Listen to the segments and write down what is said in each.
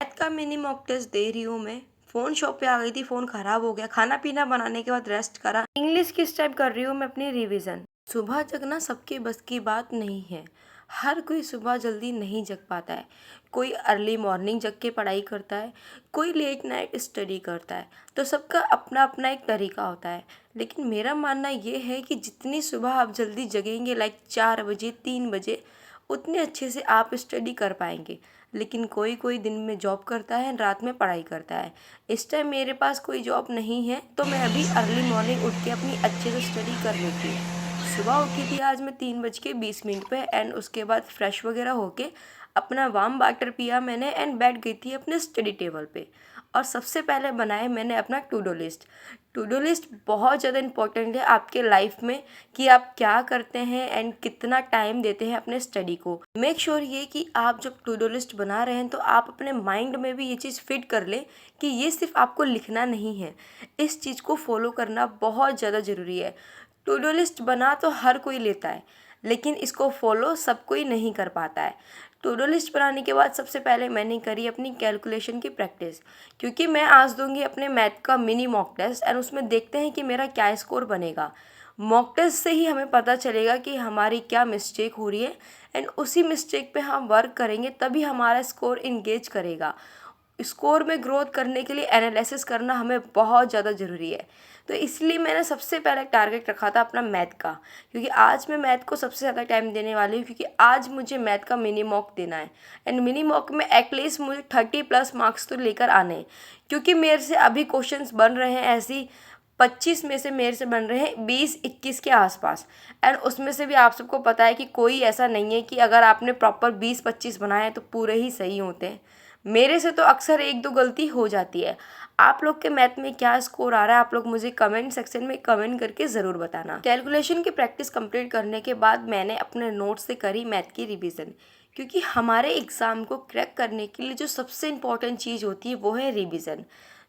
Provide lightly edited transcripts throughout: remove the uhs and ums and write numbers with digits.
Math का mini mock test दे रही हूँ मैं। फ़ोन शॉप पे आ गई थी, फ़ोन ख़राब हो गया। खाना पीना बनाने के बाद रेस्ट करा। इंग्लिश किस टाइम कर रही हूँ मैं अपनी रिवीजन। सुबह जगना सबके बस की बात नहीं है। हर कोई सुबह जल्दी नहीं जग पाता है। कोई अर्ली मॉर्निंग जग के पढ़ाई करता है, कोई लेट नाइट स्टडी करता है। तो सबका अपना अपना एक तरीका होता है। लेकिन मेरा मानना ये है कि जितनी सुबह आप जल्दी जगेंगे, लाइक 4 बजे 3 बजे, उतने अच्छे से आप स्टडी कर पाएंगे। लेकिन कोई कोई दिन में जॉब करता है, रात में पढ़ाई करता है। इस टाइम मेरे पास कोई जॉब नहीं है, तो मैं अभी अर्ली मॉर्निंग उठ के अपनी अच्छे से स्टडी कर लेती हूँ। सुबह उठी थी आज मैं 3:20 पे, एंड उसके बाद फ्रेश वगैरह होके अपना वार्म वाटर पिया मैंने एंड बैठ गई थी अपने स्टडी टेबल पे। और सबसे पहले बनाया मैंने अपना to do list. To do list बहुत ज़्यादा इंपॉर्टेंट है आपके लाइफ में, कि आप क्या करते हैं एंड कितना टाइम देते हैं अपने स्टडी को। मेक श्योर ये कि आप जब टू डू लिस्ट बना रहे हैं तो आप अपने माइंड में भी ये चीज़ फिट कर लें कि ये सिर्फ आपको लिखना नहीं है, इस चीज़ को फॉलो करना बहुत ज़्यादा ज़रूरी है। टू डू लिस्ट बना तो हर कोई लेता है, लेकिन इसको फॉलो सब कोई नहीं कर पाता है। टू डू लिस्ट बनाने के बाद सबसे पहले मैंने करी अपनी कैलकुलेशन की प्रैक्टिस, क्योंकि मैं आज दूंगी अपने मैथ का मिनी मॉक टेस्ट एंड उसमें देखते हैं कि मेरा क्या स्कोर बनेगा। मॉक टेस्ट से ही हमें पता चलेगा कि हमारी क्या मिस्टेक हो रही है, एंड उसी मिस्टेक पे हम वर्क करेंगे तभी हमारा स्कोर इंगेज करेगा। स्कोर में ग्रोथ करने के लिए एनालिसिस करना हमें बहुत ज़्यादा ज़रूरी है। तो इसलिए मैंने सबसे पहले टारगेट रखा था अपना मैथ का, क्योंकि आज मैं मैथ को सबसे ज़्यादा टाइम देने वाली हूँ, क्योंकि आज मुझे मैथ का मिनी मॉक देना है। एंड मिनी मॉक में एटलीस्ट मुझे 30+ मार्क्स तो लेकर आने हैं, क्योंकि मेरे से अभी क्वेश्चंस बन रहे हैं ऐसी 25 में से मेरे से बन रहे हैं 20-21 के आसपास। एंड उसमें से भी आप सबको पता है कि कोई ऐसा नहीं है कि अगर आपने प्रॉपर 20-25 बनाए हैं तो पूरे ही सही होते हैं। मेरे से तो अक्सर एक दो गलती हो जाती है। आप लोग के मैथ में क्या स्कोर आ रहा है, आप लोग मुझे कमेंट सेक्शन में कमेंट करके ज़रूर बताना। कैलकुलेशन की प्रैक्टिस कंप्लीट करने के बाद मैंने अपने नोट्स से करी मैथ की रिवीजन, क्योंकि हमारे एग्ज़ाम को क्रैक करने के लिए जो सबसे इम्पॉर्टेंट चीज़ होती है वो है रिवीजन,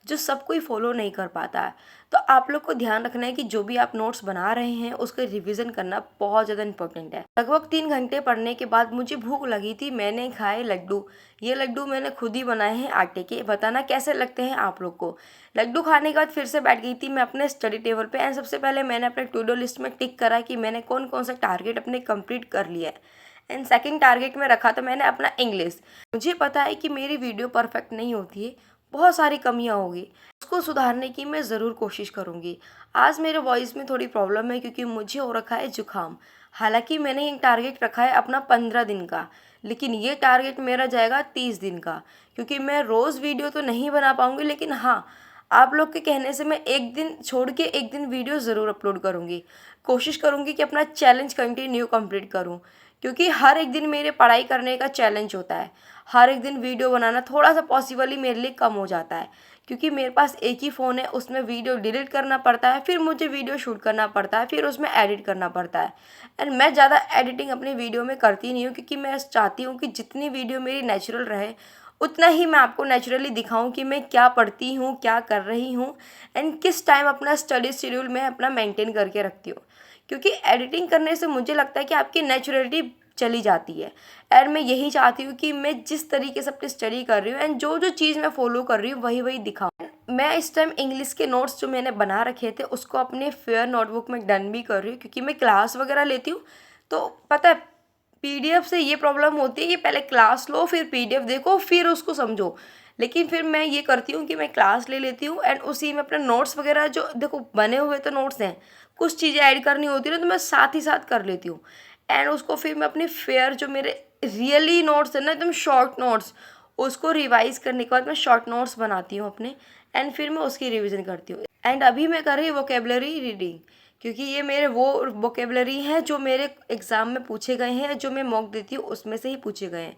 जो सब कोई फॉलो नहीं कर पाता है। तो आप लोग को ध्यान रखना है कि जो भी आप नोट्स बना रहे हैं उसका रिवीजन करना बहुत ज़्यादा इंपॉर्टेंट है। लगभग 3 घंटे पढ़ने के बाद मुझे भूख लगी थी, मैंने खाए लड्डू। ये लड्डू मैंने खुद ही बनाए हैं आटे के, बताना कैसे लगते हैं आप लोग को। लड्डू खाने के बाद फिर से बैठ गई थी मैं अपने स्टडी टेबल पे, एंड सबसे पहले मैंने अपने टू डू लिस्ट में टिक करा कि मैंने कौन कौन सा टारगेट अपने कंप्लीट कर लिया है। एंड सेकंड टारगेट में रखा था मैंने अपना इंग्लिश। मुझे पता है कि मेरी वीडियो परफेक्ट नहीं होती है, बहुत सारी कमियाँ होगी, उसको सुधारने की मैं ज़रूर कोशिश करूँगी। आज मेरे वॉइस में थोड़ी प्रॉब्लम है क्योंकि मुझे हो रखा है जुकाम। हालांकि मैंने एक टारगेट रखा है अपना 15 दिन का, लेकिन ये टारगेट मेरा जाएगा 30 दिन का, क्योंकि मैं रोज़ वीडियो तो नहीं बना पाऊँगी, लेकिन हाँ, आप लोग के कहने से मैं एक दिन छोड़ के एक दिन वीडियो ज़रूर अपलोड करूँगी। कोशिश करूँगी कि अपना चैलेंज कंटिन्यू कंप्लीट करूँ, क्योंकि हर एक दिन मेरे पढ़ाई करने का चैलेंज होता है। हर एक दिन वीडियो बनाना थोड़ा सा पॉसिबल ही मेरे लिए कम हो जाता है, क्योंकि मेरे पास एक ही फ़ोन है, उसमें वीडियो डिलीट करना पड़ता है, फिर मुझे वीडियो शूट करना पड़ता है, फिर उसमें एडिट करना पड़ता है। एंड मैं ज़्यादा एडिटिंग अपनी वीडियो में करती नहीं हूँ, क्योंकि मैं चाहती हूँ कि जितनी वीडियो मेरी नेचुरल रहे उतना ही मैं आपको नेचुरली दिखाऊं कि मैं क्या पढ़ती हूँ, क्या कर रही हूँ, एंड किस टाइम अपना स्टडी शेड्यूल मैं अपना मेंटेन करके रखती हूँ। क्योंकि एडिटिंग करने से मुझे लगता है कि आपकी नेचुरलिटी चली जाती है। एंड मैं यही चाहती हूँ कि मैं जिस तरीके से अपनी स्टडी कर रही हूँ एंड जो जो चीज़ मैं फॉलो कर रही हूँ वही वही दिखाऊँ। मैं इस टाइम इंग्लिश के नोट्स जो मैंने बना रखे थे उसको अपने फेयर नोटबुक में डन भी कर रही हूँ, क्योंकि मैं क्लास वगैरह लेती हूँ। तो पता है, पीडीएफ से ये प्रॉब्लम होती है कि पहले क्लास लो, फिर पीडीएफ देखो, फिर उसको समझो। लेकिन फिर मैं ये करती हूँ कि मैं क्लास ले लेती हूँ एंड उसी में अपने नोट्स वगैरह, जो देखो बने हुए तो नोट्स हैं, कुछ चीज़ें ऐड करनी होती है ना, तो मैं साथ ही साथ कर लेती हूँ। एंड उसको फिर मैं अपने फेयर जो मेरे रियली नोट्स है ना, एकदम शॉर्ट नोट्स, उसको रिवाइज करने के बाद मैं शॉर्ट नोट्स बनाती हूँ अपने, एंड फिर मैं उसकी रिवीजन करती हूँ। एंड अभी मैं कर रही हूँ वोकेबलरी रीडिंग, क्योंकि ये मेरे वो वोकेबलरी हैं जो मेरे एग्ज़ाम में पूछे गए हैं, जो मैं मॉक देती हूँ उसमें से ही पूछे गए हैं।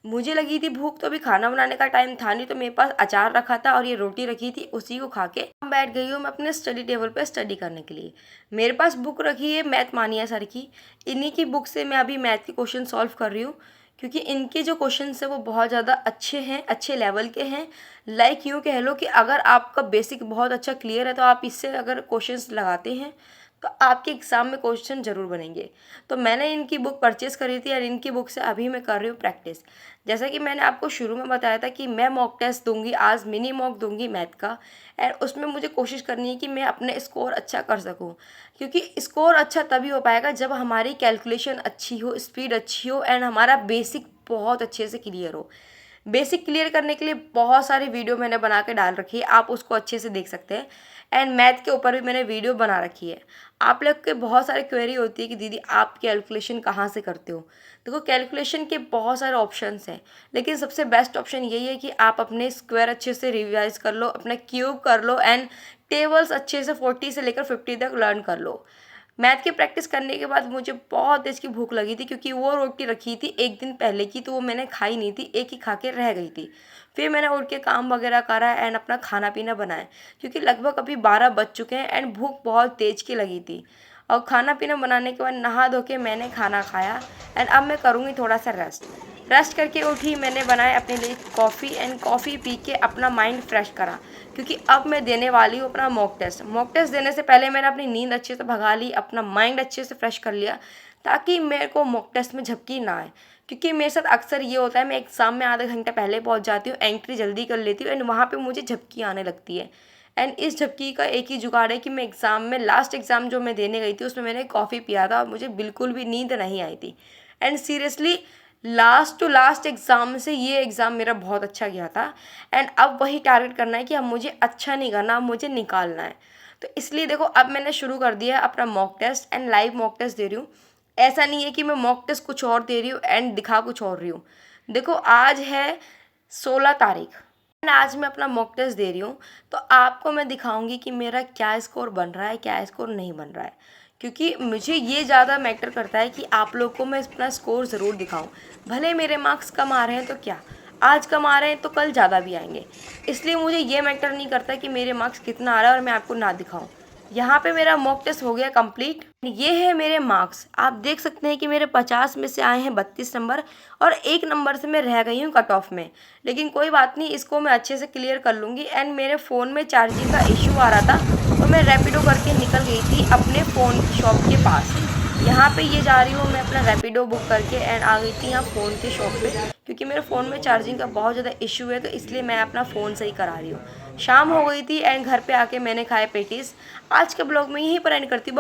मुझे लगी थी भूख, तो अभी खाना बनाने का टाइम था नहीं, तो मेरे पास अचार रखा था और ये रोटी रखी थी, उसी को खा के बैठ गई हूँ मैं अपने स्टडी टेबल पे स्टडी करने के लिए। मेरे पास बुक रखी है मैथ मानिया सर की, इन्हीं की बुक से मैं अभी मैथ के क्वेश्चन सॉल्व कर रही हूँ, क्योंकि इनके जो क्वेश्चन है वो बहुत ज़्यादा अच्छे हैं, अच्छे लेवल के हैं। लाइक यूँ कह लो कि अगर आपका बेसिक बहुत अच्छा क्लियर है तो आप इससे अगर क्वेश्चंस लगाते हैं तो आपके एग्ज़ाम में क्वेश्चन ज़रूर बनेंगे। तो मैंने इनकी बुक परचेज़ करी थी और इनकी बुक से अभी मैं कर रही हूँ प्रैक्टिस। जैसा कि मैंने आपको शुरू में बताया था कि मैं मॉक टेस्ट दूंगी आज, मिनी मॉक दूंगी मैथ का। एंड उसमें मुझे कोशिश करनी है कि मैं अपने स्कोर अच्छा कर सकूं, क्योंकि स्कोर अच्छा तभी हो पाएगा जब हमारी कैलकुलेशन अच्छी हो, स्पीड अच्छी हो एंड हमारा बेसिक बहुत अच्छे से क्लियर हो। बेसिक क्लियर करने के लिए बहुत सारी वीडियो मैंने बना के डाल रखी है, आप उसको अच्छे से देख सकते हैं। एंड मैथ के ऊपर भी मैंने वीडियो बना रखी है। आप लोग के बहुत सारे क्वेरी होती है कि दीदी आप कैलकुलेशन कहाँ से करते हो। देखो, कैलकुलेशन के बहुत सारे ऑप्शंस हैं, लेकिन सबसे बेस्ट ऑप्शन यही है कि आप अपने स्क्वायर अच्छे से रिवाइज कर लो, अपना क्यूब कर लो एंड टेबल्स अच्छे से 40 से लेकर 50 तक लर्न कर लो। मैथ की प्रैक्टिस करने के बाद मुझे बहुत तेज़ की भूख लगी थी, क्योंकि वो रोटी रखी थी एक दिन पहले की, तो वो मैंने खाई नहीं थी, एक ही खा के रह गई थी। फिर मैंने उठ के काम वगैरह करा एंड अपना खाना पीना बनाया, क्योंकि लगभग अभी 12 बज चुके हैं एंड भूख बहुत तेज़ की लगी थी। और खाना पीना बनाने के बाद नहा धो के मैंने खाना खाया एंड अब मैं करूँगी थोड़ा सा रेस्ट करके उठी। मैंने बनाया अपने लिए कॉफ़ी एंड कॉफ़ी पी के अपना माइंड फ्रेश करा, क्योंकि अब मैं देने वाली हूँ अपना मॉक टेस्ट। मॉक टेस्ट देने से पहले मैंने अपनी नींद अच्छे से भगा ली, अपना माइंड अच्छे से फ्रेश कर लिया, ताकि मेरे को मॉक टेस्ट में झपकी ना आए। क्योंकि मेरे साथ अक्सर ये होता है, मैं एग्ज़ाम में आधा घंटा पहले पहुँच जाती हूँ, एंट्री जल्दी कर लेती हूँ एंड वहाँ पे मुझे झपकी आने लगती है। एंड इस झपकी का एक ही जुगाड़ है कि मैं एग्ज़ाम में, लास्ट एग्ज़ाम जो मैं देने गई थी उसमें मैंने कॉफ़ी पिया था और मुझे बिल्कुल भी नींद नहीं आई थी। And seriously last to last exam से ये एग्ज़ाम मेरा बहुत अच्छा गया था। एंड अब वही टारगेट करना है कि अब मुझे अच्छा नहीं करना, अब मुझे निकालना है। तो इसलिए देखो, अब मैंने शुरू कर दिया है अपना mock test and live mock test दे रही हूँ। ऐसा नहीं है कि मैं मॉक टेस्ट कुछ और दे रही हूँ एंड दिखा कुछ और रही हूँ। देखो, आज है 16 तारीख एंड आज मैं अपना मॉक टेस्ट दे रही हूँ, तो आपको मैं दिखाऊंगी कि मेरा क्या स्कोर बन रहा है, क्या स्कोर नहीं बन रहा है। क्योंकि मुझे ये ज़्यादा मैटर करता है कि आप लोग को मैं अपना स्कोर ज़रूर दिखाऊं। भले मेरे मार्क्स कम आ रहे हैं तो क्या, आज कम आ रहे हैं तो कल ज़्यादा भी आएंगे। इसलिए मुझे ये मैटर नहीं करता कि मेरे मार्क्स कितना आ रहा है और मैं आपको ना दिखाऊं। यहाँ पे मेरा मॉक टेस्ट हो गया कंप्लीट। ये है मेरे मार्क्स, आप देख सकते हैं कि मेरे 50 में से आए हैं 32 नंबर और 1 नंबर से मैं रह गई हूँ कट ऑफ में। लेकिन कोई बात नहीं, इसको मैं अच्छे से क्लियर कर लूँगी। एंड मेरे फ़ोन में चार्जिंग का इशू आ रहा था, तो मैं रैपिडो करके निकल गई थी अपने फ़ोन की शॉप के पास। यहाँ पे ये जा रही हूँ मैं अपना रैपिडो बुक करके एंड आ गई थी यहाँ फ़ोन के शॉप पे, क्योंकि मेरे फ़ोन में चार्जिंग का बहुत ज़्यादा इशू है, तो इसलिए मैं अपना फ़ोन से ही करा रही हूँ। शाम हो गई थी एंड घर पे आके मैंने खाए पेटीज़। आज के ब्लॉग में यहीं पर एंड करती हूँ।